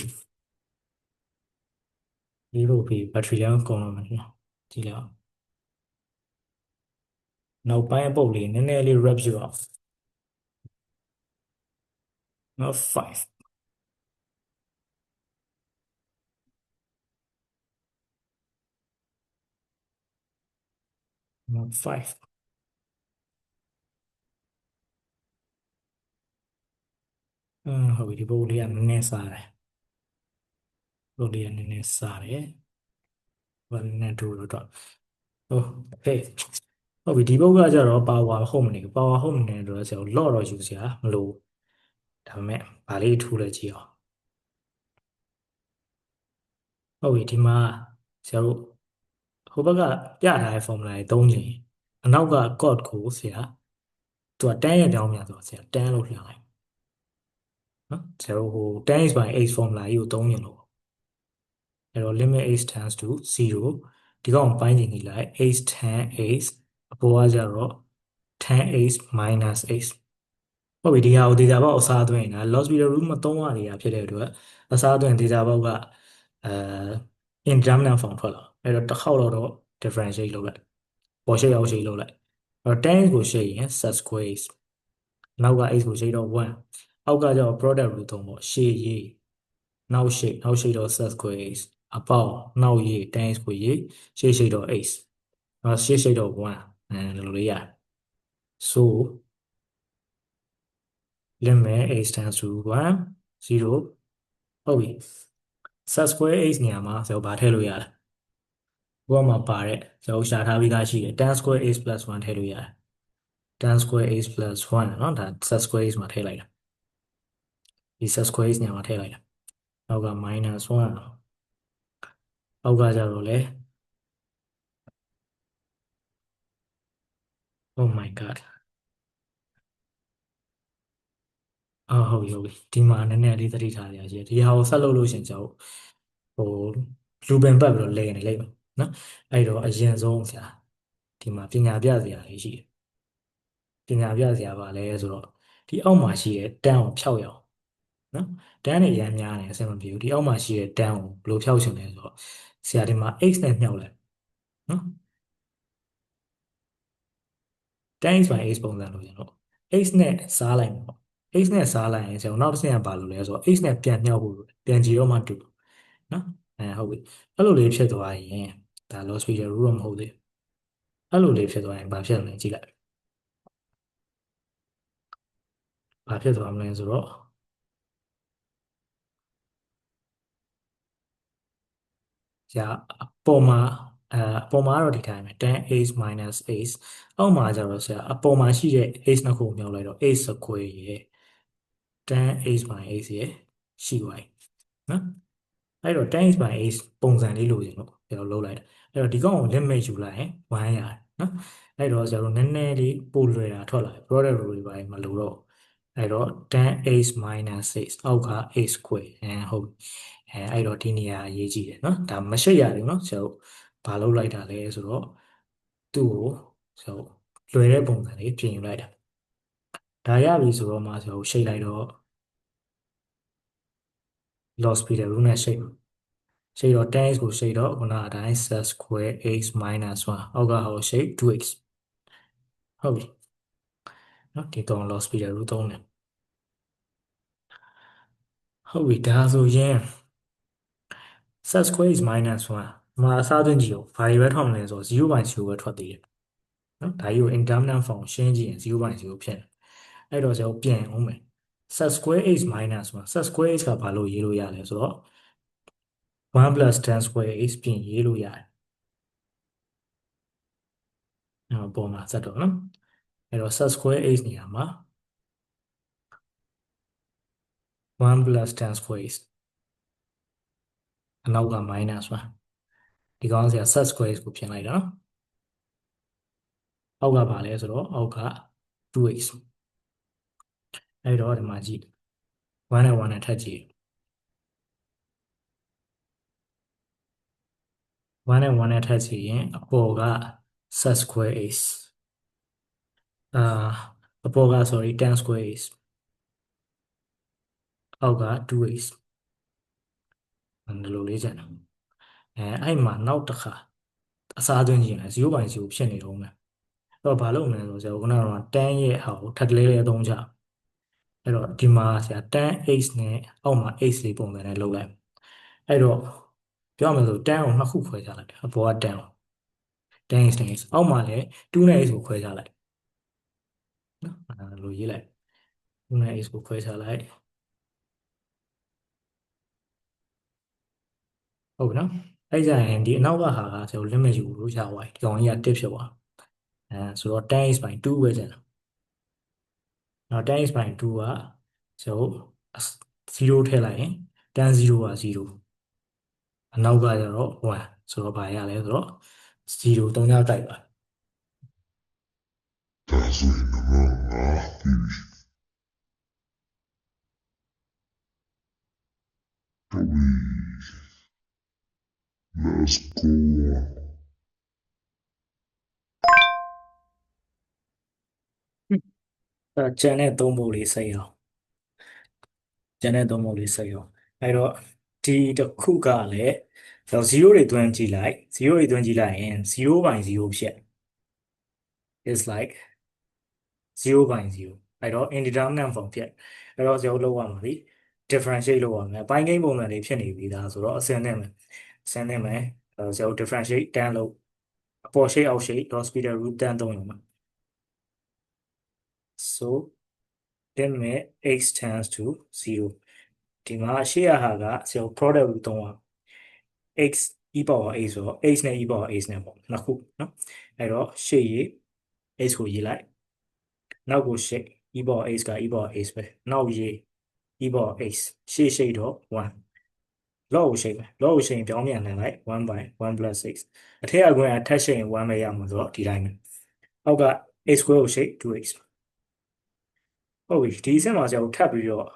Speaker 1: လေးပုတ်ပြီးဘက်ထရီလည်းကုန်တော့မှာနော်ကြည့်လိုက်အောင်နောက်ပိုင်းအပုတ်လေးနည်းနည်းလေး wrap ယူအောင်နော်5 နော်5ဟုတ်ပြီဒီပုတ်လေးကနည်းနည်းစားတယ်ပုတ်လေးကနည်းနည်းစားတယ်ဘာနည်းနည်းတူတော့โอเคဟုတ်ပြီဒီပုတ်ကကြတော့ power home နေ power home နေတော့ဆရာ lot တော့ယူစရာမလိုဒါပေမဲ့ဗာလေးထူးလိုက်ကြည့်အောင်ဟုတ်ပြီဒီမှာဆရာတို့ဟိုဘက်ကပြထားတဲ့ formula တွေသုံးချင်အနောက်က code ကိုဆရာသူက10ရဲ့တောင်းမြန်ဆိုတော့ဆရာ10လို့လှန်လိုက်နော်ဆရာတို့ဟို10 is by x formula ကြီးကိုသုံးချင်လို့အဲ့တော့ limit x tends to 0ဒီကောင်ပိုင်းချင်ကြီးလိုက် x tan x အပေါ်ကကြတော့ tan x minus x ဟုတ်ပြီဒီဟာကိုဒေတာပေါက်အစားသွင်းနေတာ loss leader rule မသုံးရသေးတာဖြစ်တဲ့အတွက်အစားသွင်းဒေတာပေါက်ကအဲ indeterminate form ထွက်လာအဲ့တော့တစ်ခေါက်တော့ differentiate လုပ်လိုက်ပေါ်ရှိအောင်ရှိလုပ်လိုက်အဲ့တော့ tan x ကိုရှိရင် set square x နောက်က x ကိုရှိတော့1အောက်ကကျတော့ product rule သုံးပေါ့ရှေ့ရေးနောက်ရှိတော့ set square x အပေါင်းနောက်ရေး tan x ကိုရေးရှေ့တော့ x ရှေ့တော့1လိုလေးရတယ် so limit x tends to 1 0ဟုတ်ပြီ set square x နေရာမှာဇောဘာထည့်လို့ရလဲဘုကမှာပါတဲ့ဇောရှာထားပြီးသားရှိတယ် tan square x plus 1ထည့်လို့ရတယ် tan square x plus 1เนาะဒါ set square x မှာထည့်လိုက်တာဒီ set square x နေရာမှာထည့်လိုက်တာနောက်က minus 1အောက်ကကြတော့လေ oh my god ဟုတ်ပြီဒီမှာနည်းနည်းလေးသတိထားရရှိတယ်ဒီဟာကိုဆက်လုပ်လို့ရှင်ကျွန်တော်ဟိုလူပင်ပတ်ပြီးတော့လဲနေလိမ့်မယ်နော်အဲ့တော့အရင်ဆုံးဆရာဒီမှာပညာပြစရာလေးရှိတယ်ပညာပြစရာပါလဲဆိုတော့ဒီအောက်မှာရှိတဲ့တန်းကိုဖြောက်ရအောင်နော်တန်းနေရမ်းများနေအဆင်မပြေဘူးဒီအောက်မှာရှိတဲ့တန်းကိုဘယ်လိုဖြောက်ချင်လဲဆိုတော့ဆရာဒီမှာ x နဲ့မြှောက်လိုက်နော် tan x by x ပုံစံလို့ရတော့ x နဲ့စားလိုက်မှာပေါ့ x နဲ့စားလိုက်ရင်ဆရာနောက်တစ်ဆင့်ကဘာလို့လဲဆိုတော့ x နဲ့ပြန်မြှောက်ဖို့ပြန်ကြည့်တော့မှတူနော်ဟုတ်ပြီအဲ့လိုလေးဖြစ်သွားရင်ဒါ loss feature rule တော့မဟုတ်သေးအဲ့လိုလေးဖြစ်သွားရင်ဘာဖြစ်လဲကြည့်လိုက်ဘာဖြစ်သွားမလဲဆိုတော့ဆရာအပေါ်မှာတော့ဒီတိုင်းပဲ tan x minus x အောက်မှာကျတော့ဆရာအပေါ်မှာရှိတဲ့ x နှစ်ခုကိုမြှောက်လိုက်တော့ x square ရယ် tan x by x ရယ်ရှိသွားပြီနော်အဲ့တော့ tan x by x ပုံစံလေးလိုချင်လို့ကျွန်တော်လုပ်လိုက်တာအဲ့တော့ဒီကောင်ကို limit ယူလိုက်ရင်1ရတယ်နော်အဲ့တော့ကျွန်တော်နည်းနည်းလေးပိုလွယ်တာထွက်လာတယ် product rule တွေပါမလို့တော့အဲ့တော့ tan x minus 6အောက်က x square ဟုတ်အဲ့တော့ဒီနေရာအရေးကြီးတယ်နော်ဒါမရှိရဘူးနော်ကျွန်တော်ဘာလုပ်လိုက်တာလဲဆိုတော့သူ့ကိုကျွန်တော်လွယ်တဲ့ပုံစံလေးပြင်ယူလိုက်တာဒါရပြီဆိုတော့မှကျွန်တော်ရှိတ်လိုက်တော့ loss speed rule နဲ့ရှိတ်ရှိတော့ tan x ကိုရှိတော့ခုနအတိုင်း set square x minus 1အောက်ကဟောရှိ 2x ဟုတ်ပြီနော်ဒီတော့ loss speed rule သုံးတယ်ဟုတ်ပြီဒါဆိုရင် set square x minus 1မှာအစားသွင်းကြည့်အောင်ဘာတွေပဲထွက်မလဲဆိုတော့0 by 0ပဲထွက်သေးတယ်နော်ဒါကြီးကို indeterminate form ရှင်းကြည့်ရင်0 by 0ဖြစ်တယ်အဲ့တော့ကျွန်တော်ပြန်အောင်မယ် set square x minus 1 set square x ကဘာလို့ရေးလို့ရလဲဆိုတော့1 plus tan square x ပြင်ရေးလို့ရတယ်ပေါ်မှာစက်တော့နော်အဲ့တော့ set square x နေရာမှာ1 plus tan square x အနောက်က minus 1ဒီကောင်ဆရာ set square x ကိုပြင်လိုက်တာနော် အောက်ကပါလဲဆိုတော့အောက်က 2x အဲ့တော့ဒီမှာကြည့်1နဲ့1နဲ့ထပ်ကြည့်1နဲ့1နဲ့ထပ်ကြည့်ရင်အပေါ်က set square x အာအပေါ်က sorry tan square x အောက်က 2x ဒီလိုလေးကျန်တယ်အဲ့မှာနောက်တစ်ခါအစားသွင်းကြည့်ရင်0/0ဖြစ်နေတော့မယ်အဲ့တော့ဘာလုပ်မလဲဆိုတော့ခုနကတော့ tan ရဲ့ဟာကိုထပ်ကလေးလေးအသုံးချအဲ့တော့ဒီမှာဆရာ tan x နဲ့အောက်မှာ x လေးပုံစံနဲ့လုပ်လိုက်အဲ့တော့ပြောရမယ်ဆို tan ကိုနှစ်ခုခွဲခြားလိုက်တယ်အပေါ်က tan ကို tan x နဲ့ x အောက်မှာလည်း2နဲ့ x ကိုခွဲခြားလိုက်နော်အဲ့လိုရေးလိုက်2နဲ့ x ကိုခွဲခြားလိုက်ဟုတ်ပြီနော်အဲ့ကြရင်ဒီအနောက်ကဟာကဆို limit ယူလို့ရသွားပြီဒီကောင်ကြီးကတစ်ဖြစ်သွားဆိုတော့ tan x by 2ပဲကျန်တယ်နော် tan x by 2ကဆို0ထည့်လိုက်ရင် tan 0က0အနောက်ကကျတော့1ဆိုတော့ဘာရလဲဆိုတော့0 3ညတိုက်ပါ
Speaker 3: ဒါဆိုရင်တော့ငါပြီတော်ပြီ let's go
Speaker 1: ကျန်တဲ့သုံးဖို့လေးစိတ်အောင်ကျန်တဲ့သုံးဖို့လေးစိတ်အောင်အဲ့တော့ဒီတစ်ခုကလည်း0တွေတွန်းကြည့်လိုက်0တွေတွန်းကြည့်လိုက်ရင်0/0ဖြစ် is like 0/0အဲ့တော့ indeterminate form ဖြစ်အဲ့တော့0လောက်ရမှာပြီ differentiate လုပ်ရမယ်ပိုင်းကိန်းပုံစံလေးဖြစ်နေပြီဒါဆိုတော့အစင်းနဲ့မယ်0 differentiate tan လို့အပေါ်ရှိအောက်ရှိ dot square root tan သုံးရမှာ so limit x tends to 0ဒီမှာရှေ့ရဟာကproduct ကိုသုံးရ x e power a ဆိုတော့ x နဲ့ e power a နဲ့ပေါ့နှစ်ခုเนาะအဲ့တော့ရှေ့ရေး x ကိုရေးလိုက်နောက်ကိုရှေ့ e power x က e power x ပဲနောက်ရေး e power x ရှေ့တော့1လော့ကိုရှေ့ပဲလော့ကိုရှေ့ရင်ပြောင်းပြန်လှန်လိုက်1 by 1 plus 6အထက်ကကွင်းကထပ်ရှေ့ရင်1ပဲရမှာဆိုတော့ဒီတိုင်းပဲအောက်က x square ကိုရှေ့ 2x ဟုတ်ပြီဒီအဆင့်မှာဆရာကိုထပ်ပြီးတော့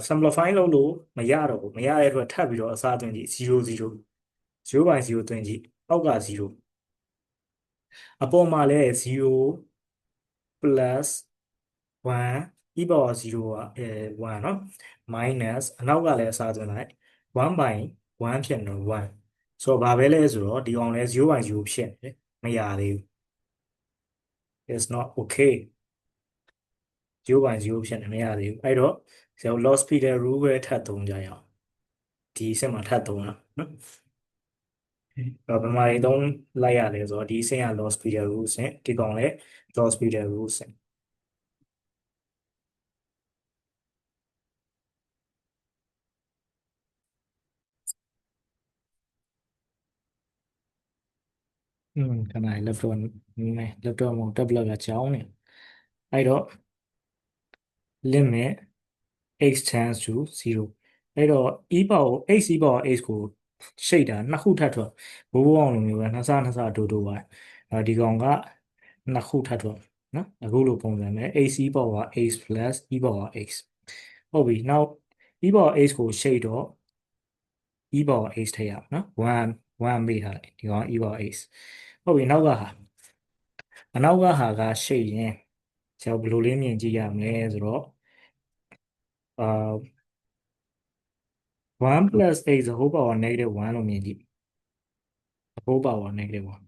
Speaker 1: simplify လုပ်လို့မရတော့ဘူးမရတဲ့အတွက်ထပ်ပြီးတော့အစားသွင်းကြည့်0 0 0/0သွင်းကြည့်အောက်က0အပေါ်မှာလည်း0 plus 1 e power 0က1เนาะ minus အနောက်ကလည်းအစားသွင်းလိုက်1 by 1ဖြစ်နေတော့1ဆိုတော့ဘာပဲလဲဆိုတော့ဒီအောင်လဲ0/0ဖြစ်နေတယ်မရသေးဘူး it's not okay 0/0ဖြစ်နေမရသေးဘူးအဲ့တော့ဆရာ lost Peter rule ပဲထပ်သုံးကြရအောင်ဒီအဆင့်မှာထပ်သုံးတာနော်ဘယ်မှာတွေသုံးလိုက်ရလဲဆိုတော့ဒီအဆင့်က lost Peter rule ဆင့်ဒီကောင်လည်း lost Peter rule ဆင့်ခဏ laptop နည်း laptop မှာ tablet ကကြောင်းနေအဲ့တော့ limit x tends to 0အဲ့တော့ e power x e power x ကိုရှိတ်တာနှစ်ခုထပ်ထွက်ဘိုးဘိုးအောင်လိုမျိုးပဲနှစ်ဆဒိုဒိုပါဒီကောင်ကနှစ်ခုထပ်ထွက်နော်အခုလိုပုံစံနဲ့ x e power x plus e power x ဟုတ်ပြီနောက် e power x ကိုရှိတ်တော့ e power x ထည့်ရအောင်နော်1မေ့ထားလိုက်ဒီကောင် e power x ဟုတ်ပြီနောက်ကဟာအနောက်ကဟာကရှိတ်ရင်ဆရာဘယ်လိုလေးမြင်ကြည့်ရမလဲဆိုတော့1 plus x the whole power negative 1လို့မြင်ကြည့် the whole power negative 1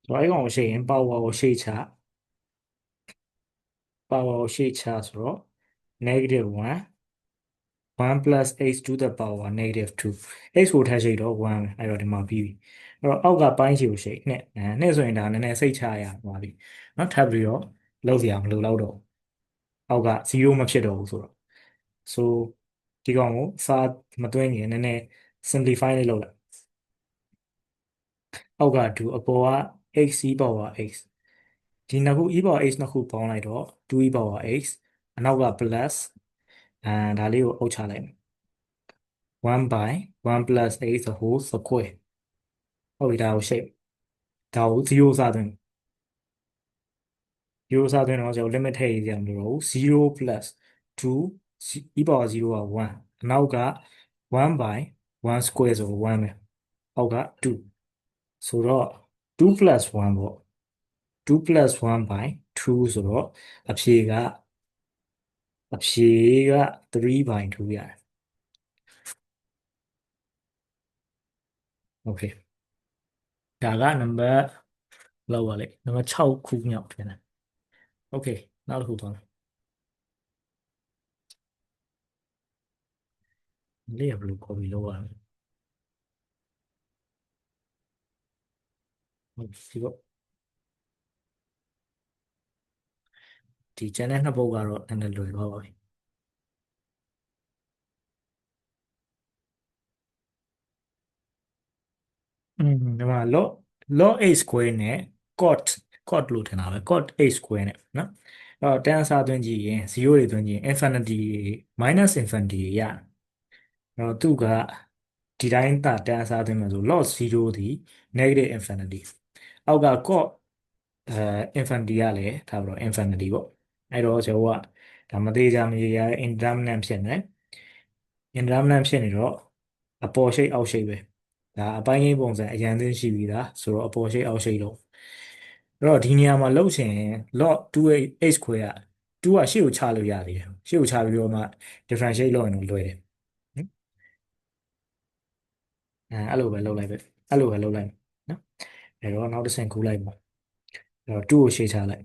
Speaker 1: ဆိုတော့အဲ့ကောင်ကိုရှိရင် power ကိုရှိချ power ကိုရှိချဆိုတော့ negative 1 1 plus x to the power negative 2 x ကိုထပ်ရှိတော့1ပဲအဲ့တော့ဒီမှာပြီးပြီအဲ့တော့အောက်ကပိုင်းခြေကိုရှိနှစ်ဆိုရင်ဒါနည်းနည်းစိတ်ချရပါပြီเนาะထပ်ပြီးတော့လောက်စရာမလိုတော့တော့အောက်က0မဖြစ်တော့ဘူးဆိုတော့ so ဒီကောင်ကိုစားမသွင်းရင်နည်းနည်း simplify လေးလုပ်လိုက်အောက်က2အပေါ်က x e power x ဒီနှစ်ခု e power x နှစ်ခုပေါင်းလိုက်တော့2 e power x အနောက်က plus ဒါလေးကိုအုပ်ချလိုက်1 by 1 plus x the whole square ဟုတ်ပြီဒါကိုရှိတ် ဒါကို0စသွင်း0စသွင်းတော့ကျွန်တော် limit ထည့်ရအောင်လို့တော့0 plus 2 e power 0က1အနောက်က1 by 1 square ဆိုတော့1ပဲအောက်က2ဆိုတော့2 plus 1ပေါ့2 plus 1 by 2ဆိုတော့အဖြေက3 by 2ရတယ်โอเคဒါကနံပါတ်လောက်ပါလေနံပါတ်6ခုမြောက်ဖြစ်နေโอเคနောက်တစ်ခုသွားမယ်လေးရဘယ်လို copy လုပ်ရလဲဟုတ်ဒီပေါ့ဒီကျန်တဲ့နှစ်ပုဒ်ကတော့နည်းနည်းလွယ်သွားပါပြီဒီမှာ log a square နဲ့ cot လို့ထင်တာပဲ cot a square နဲ့နော်အဲ့တော့ tan အစားသွင်းကြည့်ရင်0တွေသွင်းကြည့်ရင် infinity minus infinity တွေရတယ်အဲ့တော့သူကဒီတိုင်းtan အစားသွင်းမယ်ဆို log 0ဒီ negative infinity အောက်က cot infinity ကလည်းထားပြီးတော့ infinity ပေါ့အဲ့တော့ကျွန်တော်ကဒါမသေးချာမရေရာ indeterminate ဖြစ်နေ indeterminate ဖြစ်နေတော့အပေါ်ရှိတ်အောက်ရှိတ်ပဲဒါအပိုင်းကြီးပုံစံအရန်သိရှိပြီးသားဆိုတော့အပေါ်ရှိတ်အောက်ရှိတ်လို့အဲ့တော့ဒီနေရာမှာလှုပ်ချင် log 2h square က2ကရှေ့ကိုချလို့ရသေးတယ်ရှေ့ကိုချပြီးတော့မှ differentiate လုပ်ရင်တော့လွယ်တယ်နော်အဲ့လိုပဲလုပ်လိုက်ပဲအဲ့လိုပဲလုပ်လိုက်နော်အဲ့တော့နောက်တစ်ဆင့်ကူးလိုက်ပါအဲ့တော့2ကိုရှေ့ချလိုက်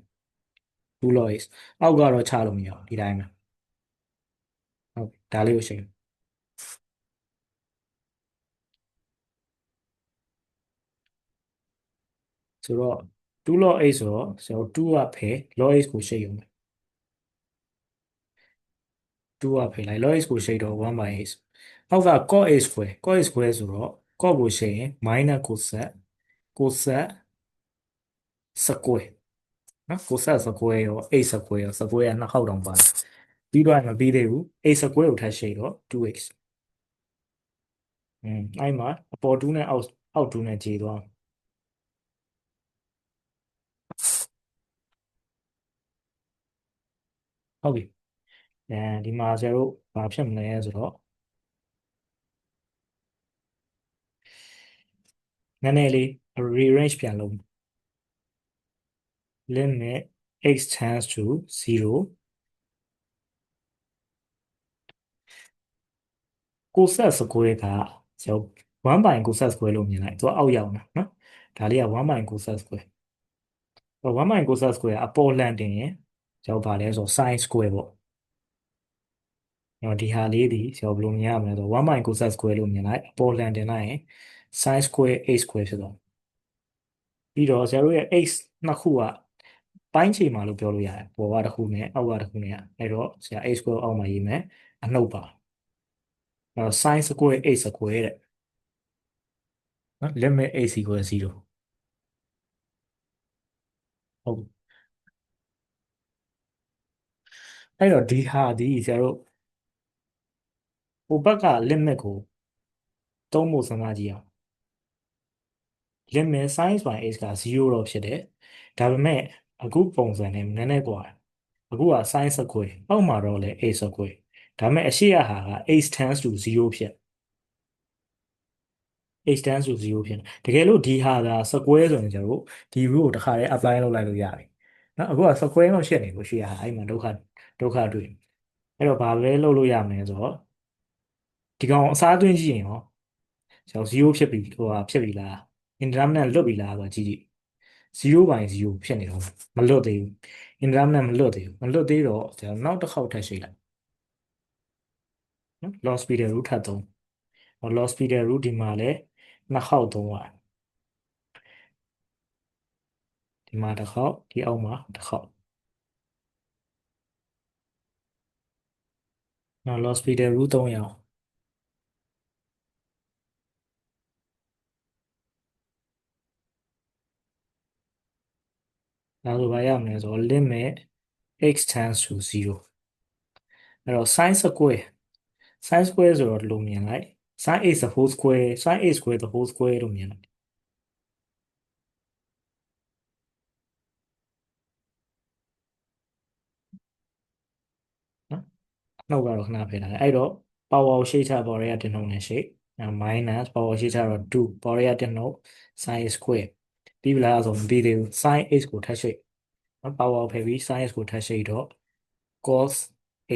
Speaker 1: 2 log h အောက်ကတော့ချလို့မရဘူးဒီတိုင်းပဲဟုတ်ဒါလေးကိုရှေ့ဆိုတော့2 log h ဆိုတော့ကျွန်တော်2ကဖယ် log h ကိုရှေ့ရုံပဲ2ကဖယ်လိုက် log h ကိုရှေ့တော့1 by h အောက်က cos h square cos h square ဆိုတော့ cos ကိုရှေ့ရင် minus cosec square နော် cosec square ရော h square ရော square ကနှစ်ခေါက်တောင်ပါတယ်ပြီးတော့မပြီးသေးဘူး h square ကိုထပ်ရှေ့တော့ 2h အဲ့မှာအပေါ်2နဲ့အောက်2နဲ့ခြေသွားဟုတ်ပြီဒီမှာဆရာတို့ဘာဖြစ်မလဲဆိုတော့နည်းနည်းလေး rearrange ပြန်လုပ် limit x tends to 0 cosec square ကဆရာတို့1 by cosec square လို့မြင်လိုက်သူကအောက်ရောက်နေနော်ဒါလေးက1 by cosec square 1 by cosec square အပေါ်လှန်တင်ရင်ဆရာတို့ဗာလဲဆို sin square ပေါ့ဒီဟာလေးဒီဆရာတို့ဘယ်လိုမြင်ရမလဲဆို1 by cosec square လို့မြင်လိုက်အပေါ်လှန်တင်လိုက်ရင် sin square h square ဖြစ်သွားပြီးတော့ဆရာတို့ရဲ့ x နှစ်ခုကပိုင်းခြေမှာလို့ပြောလို့ရတယ်ပေါ်ကတစ်ခုနဲ့အောက်ကတစ်ခုနဲ့အဲ့တော့ဆရာ h square အောက်မှာရေးမယ်အနှုတ်ပါsin square h square တဲ့နော် limit h equal 0ဟုတ်အဲ့တော့ဒီဟာဒီဆရာတို့ဟိုဘက်က limit ကိုသုံးဖို့စဉ်းစားကြည့်အောင် limit sin by h က0တော့ဖြစ်တယ်ဒါပေမဲ့အခုပုံစံနဲ့နည်းနည်းกว่าအခုက sin square အောက်မှာတော့လေ h square ဒါပေမဲ့အရှိရဟာက h tends to 0ဖြစ် h tends to 0ဖြစ်တယ်တကယ်လို့ဒီဟာက square ဆိုရင်ကျတော့ဒီ rule ကိုတစ်ခါတည်း apply လုပ်လိုက်လို့ရတယ်နော်အခုက square တော့ဖြစ်နေလို့ရှိရဟာအဲ့မှာဒုက္ခတွေ့အဲ့တော့ဘာပဲလုပ်လို့ရမလဲဆိုတော့ဒီကောင်အစားသွင်းကြည့်ရင်ရောကျွန်တော်0ဖြစ်ပြီဟိုဟာဖြစ်ပြီလား indeterminate လွတ်ပြီလားဆိုတာကြည့်ကြည့်0 by 0ဖြစ်နေတော့မလွတ်သေးဘူး indeterminate မလွတ်သေးဘူးမလွတ်သေးတော့ကျွန်တော်နောက်တစ်ခေါက်ထပ်ရှိလိုက်နော် loss speed root ထပ်သုံး loss speed root ဒီမှာလည်းနှစ်ခေါက်သုံးရတယ်ဒီမှာတစ်ခေါက်ဒီအောက်မှာတစ်ခေါက်နော် loss speed root သုံးရအောင်ဒါဆိုဘာရမလဲဆိုတော့ limit x tends to 0အဲ့တော့ sin square ဆိုတော့ဒီလိုမြင်လိုက် sin a the whole square sin a square the whole square လို့မြင်လိုက် နှုတ်ကတော့ခဏဖယ်ထားတယ်အဲ့တော့ power ကိုရှေ့ချ power ရ1နှုတ်နဲ့ရှေ့ minus power ရှေ့ချတော့2 power ရ1နှုတ် sin square ပြီးပြီလားဆိုမပြီးသေးဘူး sin x ကိုထပ်ရှေ့နော် power ဖယ်ပြီး sin x ကိုထပ်ရှေ့တော့ cos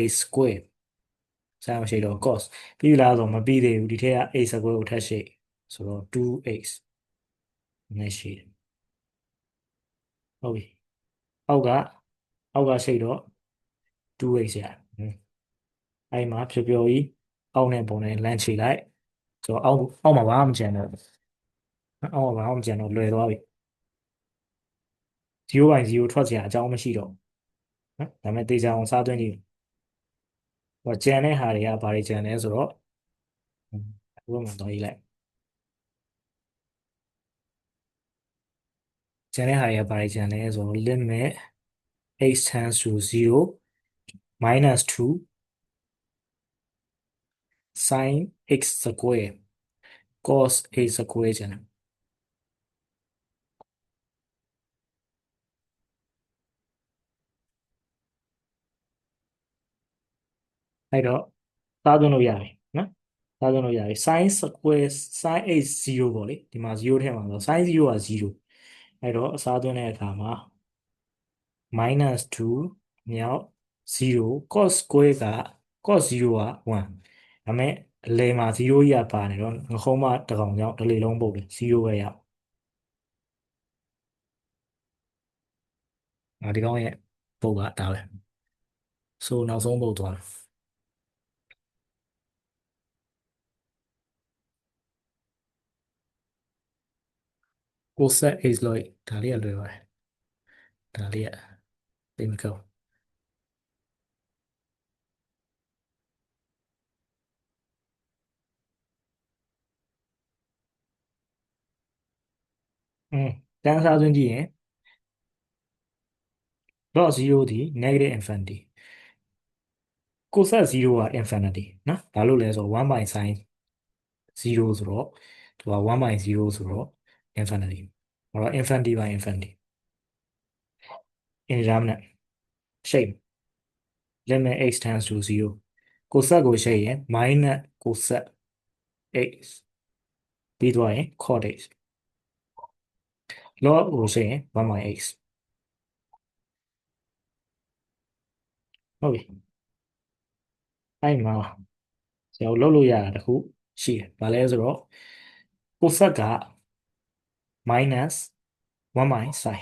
Speaker 1: a square sin မရှိတော့ cos ပြီးပြီလားဆိုမပြီးသေးဘူးဒီထက်က a square ကိုထပ်ရှေ့ဆိုတော့ 2x နဲ့ရှေ့ဟုတ်ပြီအောက်ကရှေ့တော့ 2x ရအဲ့မှာဖြောကြီးအောက်နဲ့ပုံနဲ့လမ်းချီလိုက်ဆိုတော့အောက်မှာဘာမှမကျန်တော့အောက်မှာဘာမှမကျန်တော့လွယ်သွားပြီ0/0ထွက်เสียအကြောင်းမရှိတော့နော်ဒါပေမဲ့တေချာအောင်စားသွင်းကြည့်ဟိုကျန်တဲ့ဟာတွေကဘာတွေကျန်လဲဆိုတော့ဘယ်မှာတော့ရေးလိုက်ကျန်တဲ့ဟာတွေကဘာတွေကျန်လဲဆိုတော့ limit x tends to 0 minus 2 sin x square cos a square ကျန်တယ်အဲ့တော့စားသွင်းလို့ရပြီနော်စားသွင်းလို့ရပြီ sin square sin a 0ပေါ့လေဒီမှာ0ထဲမှာဆို sin 0က0အဲ့တော့အစားသွင်းတဲ့အခါမှာ minus 2မြောက်0 cos square က cos 0က1ဒါမဲ့အလယ်မှာ0ကြီးကပါနေတော့ငခုံးမတစ်ကောင်ကြောင့်တစ်လေလုံးပုတ်တယ်0ပဲရဒီကောင်ရဲ့ပုတ်ကဒါပဲဆိုနောက်ဆုံးပုတ်သွားတယ်ကိုဆက် h လို့ဒါလေးကလွယ်ပါတယ်ဒါလေးကသိမကောတန်းစားသွင်းကြည့်ရင် log 0ဒီ negative infinity ကိုဆက်0က infinity နော်ဘာလို့လဲဆိုတော့1 by sin 0ဆိုတော့သူက1 by 0ဆိုတော့ infinity ဟောတော့ infinity by infinity indeterminate shape limit x tends to 0ကိုဆက်ကိုရှိရင် minus ကိုဆက် x ပြီးသွားရင် cos x log ကိုရှိရင်1 by x ဟုတ်ပြီအဲ့မှာဆရာတို့လုပ်လို့ရတာတခုရှိတယ်ဘာလဲဆိုတော့ကိုဆက်က minus 1 by sin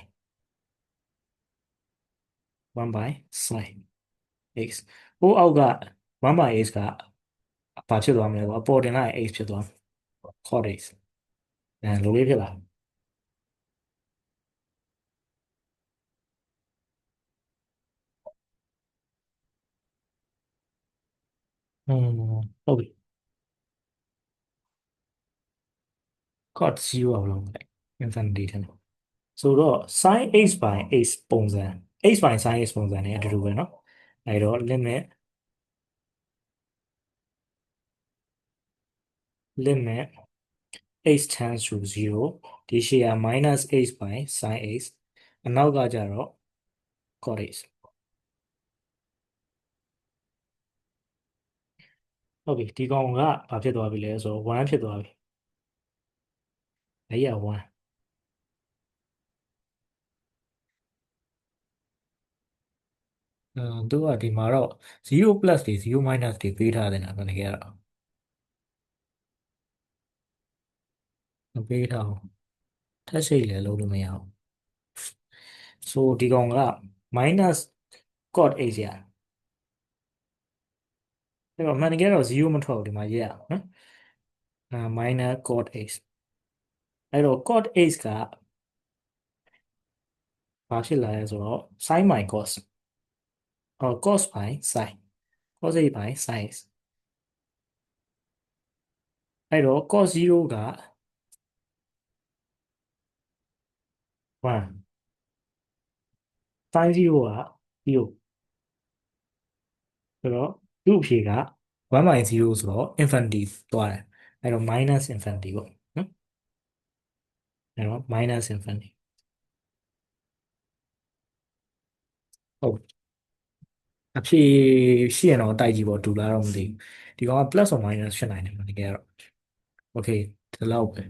Speaker 1: 1 by sin x ဟိုအောက်က1 by x ကဘာဖြစ်သွားမလဲပေါ့အပေါ်တင်လိုက် x ဖြစ်သွား cos x လိုလေးဖြစ်လာဟုတ်ပြီ cos 0အောင်လုပ်လိုက် infinity ထက်ဆိုတော့ sin x by x ပုံစံ x by sin x ပုံစံနဲ့အတူတူပဲเนาะအဲ့တော့ limit x tends to 0ဒီရှေ့က minus x by sin x အနောက်ကကြတော့ cos x ဟုတ်ပြီဒီကောင်ကဘာဖြစ်သွားပြီလဲဆိုတော့1ဖြစ်သွားပြီအဲ့ရ1သူကဒီမှာတော့0 plus တွေ0 minus တွေပေးထားတယ်နော်တကယ်တော့မပေးထားဘူးထပ်ရှိလည်းလုံးလို့မရဘူးဆိုဒီကောင်က minus cos x ရအဲ့တော့မှန်တကယ်တော့0မထွက်ဘူးဒီမှာရေးရအောင်နော်minus cos x အဲ့တော့ cos x ကဘာဖြစ်လာလဲဆိုတော့ sin by cos cos by sin cos a by sin x အဲ့တော့ cos 0က1 sin 0က0ဆိုတော့သူ့အဖြေက1 by 0ဆိုတော့ infinity သွားတယ်အဲ့တော့ minus infinity ပေါ့နော်အဲ့တော့ minus infinity ဟုတ် အဖြေရှိရင်တော့တိုက်ကြည့်ပေါ့ဒူလားတော့မသိဘူးဒီကောင်က plus or minus ဖြစ်နိုင်တယ်မတကယ်တော့ okay ဒီလောက်ပဲ